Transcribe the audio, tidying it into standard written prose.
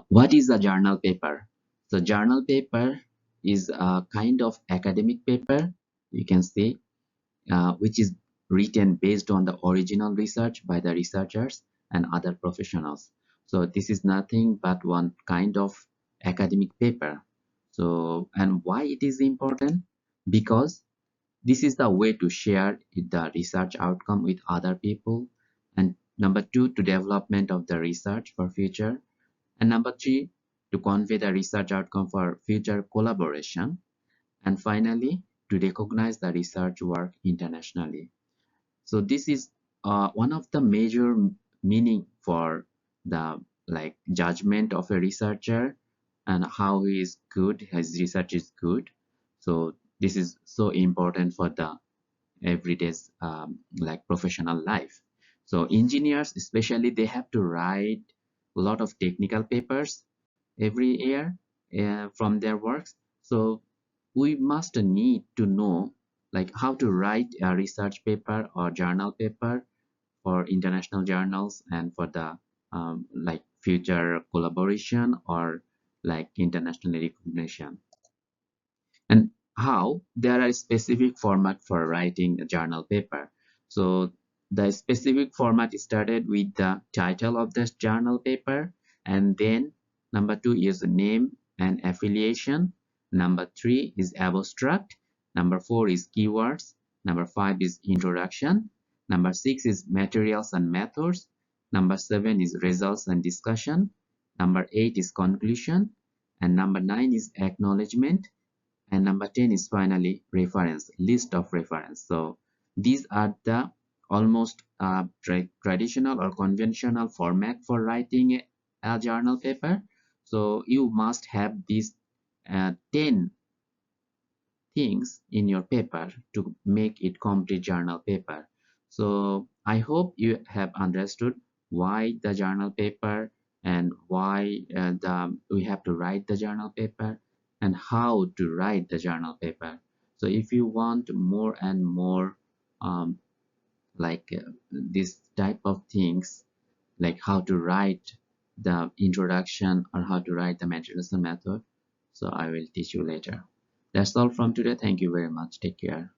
What is a journal paper? So journal paper is a kind of academic paper, you can say, which is written based on the original research by the researchers and other professionals. So this is nothing but one kind of academic paper. So, and why it is important? Because this is the way to share the research outcome with other people. And number two, to development of the research for future. And number three, to convey the research outcome for future collaboration. And finally, to recognize the research work internationally. So this is one of the major meaning for the judgment of a researcher and how he is good, his research is good. So this is so important for the everyday's professional life. So engineers especially, they have to write a lot of technical papers every year from their works. So we must need to know like how to write a research paper or journal paper for international journals and for the future collaboration or like international recognition. And how there are specific format for writing a journal paper. So the specific format started with the title of this journal paper, and then number two is the name and affiliation, number three is abstract, number four is keywords, number five is introduction, number six is materials and methods, number seven is results and discussion, number eight is conclusion, and number nine is acknowledgement, and number 10 is finally reference, list of reference. So these are the almost traditional or conventional format for writing a journal paper. So you must have these 10 things in your paper to make it complete journal paper. So I hope you have understood why the journal paper and why we have to write the journal paper and how to write the journal paper. So if you want more and more um, this type of things, like how to write the introduction or how to write the materials and method, so I will teach you later. That's all from today. Thank you very much. Take care.